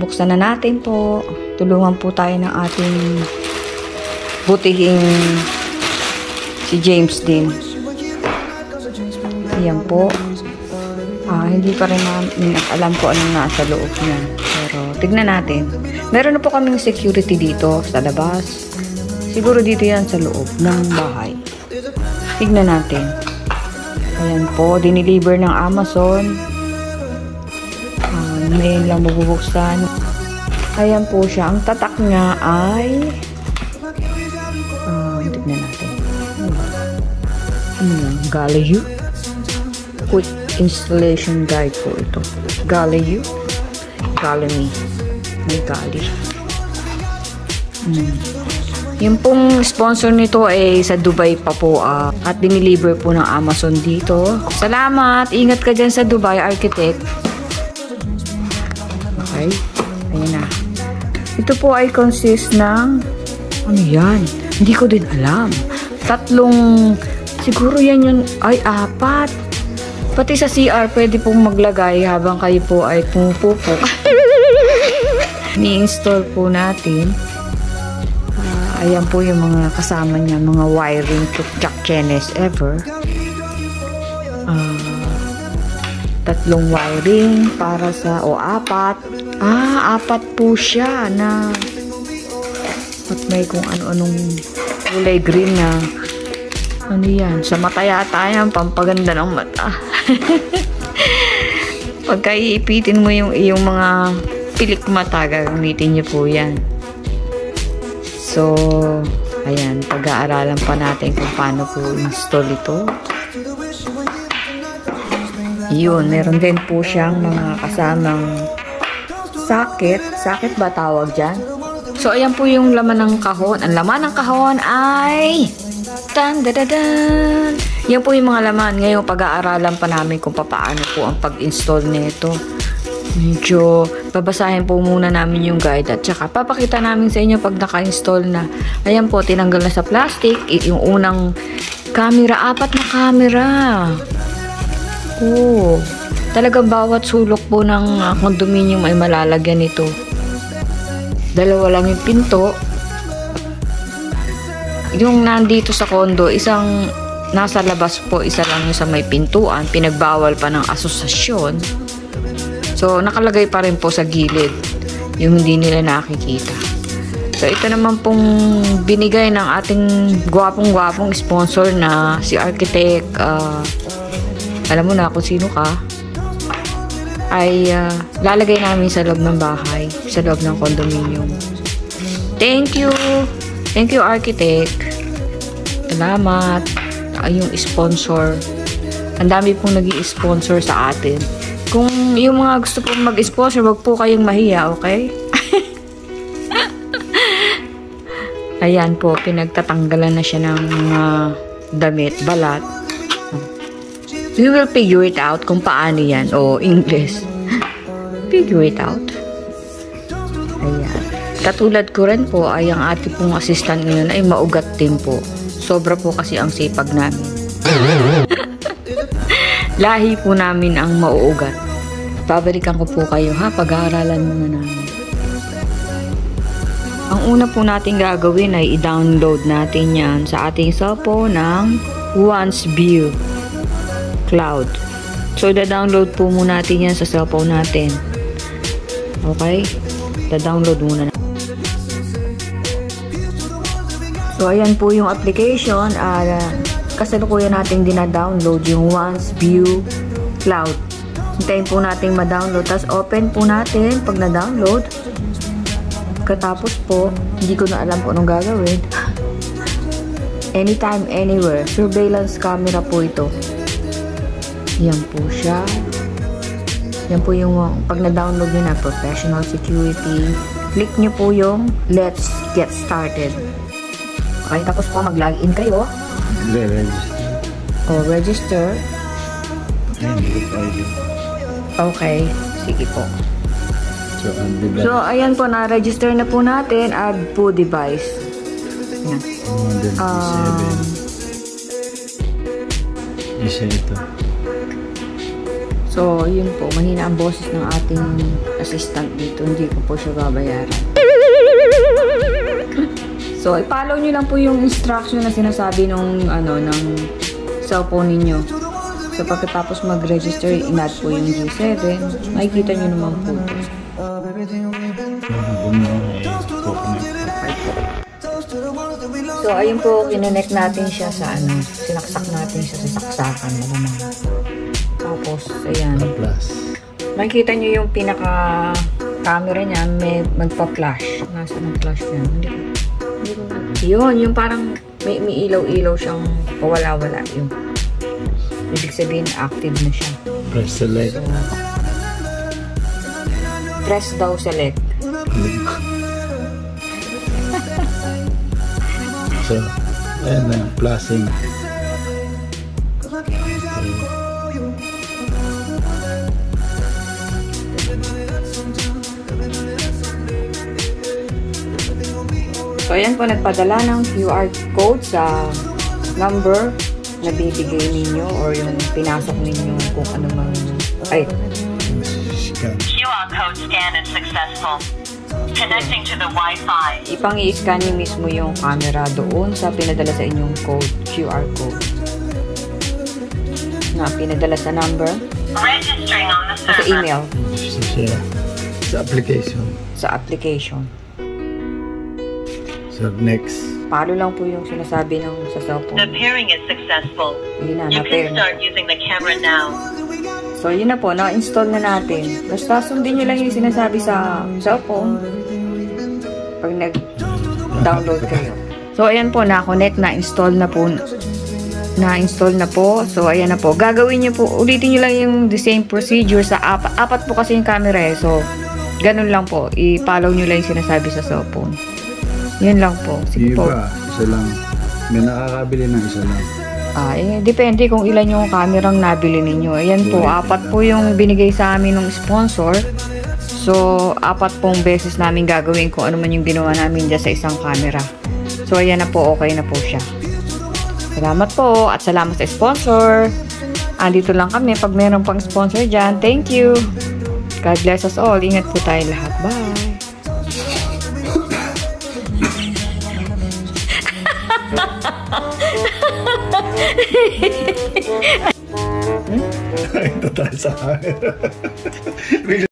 Buksan na natin po. Tulungan po tayo ng ating butihing si James din. Ayan po. Hindi pa rin alam ko anong nasa loob niya. Pero tignan natin. Meron na po kaming security dito sa labas. Siguro dito yan sa loob ng bahay. Tignan natin. Ayan po. Diniliver ng Amazon. Ngayon lang mabubuksan. Ayan po siya. Ang tatak niya ay tignan natin. Galileo. Quick installation guide po ito. Galileo. Galileo. May gali. Yung pong sponsor nito ay sa Dubai pa po at diniliver po ng Amazon dito. Salamat! Ingat ka dyan sa Dubai, architect. Okay. Ayan na. Ito po ay consist ng ano yan? Hindi ko din alam. 3 siguro yan yun ay 4. Pati sa CR pwede pong maglagay habang kayo po ay pumupupok. Ni-install po natin. Ayan po yung mga kasama niya, mga wiring to chenes ever. 3 wiring para sa 4. 4 po siya na at may kung ano-anong kulay green na ano yan, sa mata yata yan, pampaganda ng mata. Pagka iipitin mo yung iyong mga pilik mata, gagamitin niyo po yan. So, ayan, pag-aaralan pa natin kung paano po install ito. Yun, meron din po siyang mga kasamang socket. Socket ba tawag dyan? So, ayan po yung laman ng kahon. Ang laman ng kahon ay tan-da-da-dan! Yan po yung mga laman. Ngayon, pag-aaralan pa namin kung paano po ang pag-install nito. Medyo babasahin po muna namin yung guide at saka papakita namin sa inyo pag naka-install na. Ayan po, tinanggal na sa plastic. Yung unang camera, 4 na camera. Talagang bawat sulok po ng condominium ay malalagyan nito. 2 lang yung pinto. Yung nandito sa condo, isang nasa labas po, isa lang yung sa may pintuan. Pinagbawal pa ng asosasyon. So, nakalagay pa rin po sa gilid yung hindi nila nakikita. So, ito naman pong binigay ng ating gwapong-gwapong sponsor na si Architect. Alam mo na kung sino ka. Ay lalagay namin sa loob ng bahay, sa loob ng condominium. Thank you! Thank you, Architect. Salamat. Yung sponsor. Ang dami pong nag-i-sponsor sa atin. Kung yung mga gusto pong mag-sponsor, wag po kayong mahiya, okay? Ayan po, pinagtatanggalan na siya ng mga damit, balat. We will figure it out kung paano yan. O, English. Figure it out. Ayan. Katulad ko rin po, ay ang ating pong assistant ngayon ay maugat din po. Sobra po kasi ang sipag namin. Lahi po namin ang mauugat. Babalikan ko po kayo ha, pag-aaralan muna namin. Ang una po natin gagawin ay i-download natin yan sa ating cellphone ng OneView Cloud. So, i-download po muna natin yan sa cellphone natin. Okay? I-download muna natin. So, ayan po yung application. Kasalukuyan natin dina-download yung OneView Cloud. Hintayin po natin ma-download. Tapos, open po natin pag na-download. Katapos po, hindi ko na alam kung anong gagawin. Anytime, anywhere. Surveillance camera po ito. Yan po siya. Yan po yung pag na-download nyo na professional security. Click nyo po yung let's get started. Okay, tapos po mag-login kayo. Register. Okay, sige po. So, ayan po, na-register na po natin. Add po device. Yan. Isa ito. So, yun po. Mahina ang boses ng ating assistant dito. Hindi ko po siya babayaran. So, i-follow nyo lang po yung instruction na sinasabi ng cellphone ninyo. So, pagkatapos mag-register, in-add po yung G7. Makikita nyo naman po. So, ayun po, kinonect natin siya sa sinaksak natin siya sa saksakan. Tapos, ayan. Makikita nyo yung pinaka-camera niya, may magpa-flash. Nasa ng flash niya? Yun, yung parang may ilaw-ilaw siyang pawala-wala. Yung ibig sabihin, active na siya. Press select. So, press daw select. So, ayan na, plusing. So, ayan po, nagpadala ng QR code sa number na bibigay ninyo or yung pinasok ninyo kung ano man. Ay. QR code scan is successful. Connecting to the Wi-Fi. Ipang-i-scan nyo mismo yung camera doon sa pinadala sa inyong code, QR code. Na pinadala sa number. Registering on the Sa server. email. Sa application. Sa application. So, next. Follow lang po yung sinasabi ng sa The cellphone. pairing is successful. Yun na, You na-pair can na. start using the camera now. So, yun na po, na-install na natin. Basta sundin nyo lang yung sinasabi sa cellphone pag nag-download kayo. So, ayan po, na-connect, na-install na po. Na-install na po. So, ayan na po. Gagawin nyo po, ulitin nyo lang yung the same procedure sa apat po kasi yung camera eh. So, ganun lang po. I-follow nyo lang yung sinasabi sa cellphone. Yun lang po. Sige po. Iba, isa lang. May nakakabili ng isa lang. Depende kung ilan yung kamerang nabili ninyo. Ayan po, 4 po yung binigay sa amin ng sponsor. So, 4 pong beses namin gagawin kung ano man yung ginawa namin dyan sa isang camera. So, ayan na po, okay na po siya. Salamat po at salamat sa sponsor. Andito lang kami pag meron pang sponsor dyan. Thank you. God bless us all. Ingat po tayo lahat. Bye. Ito tayo sa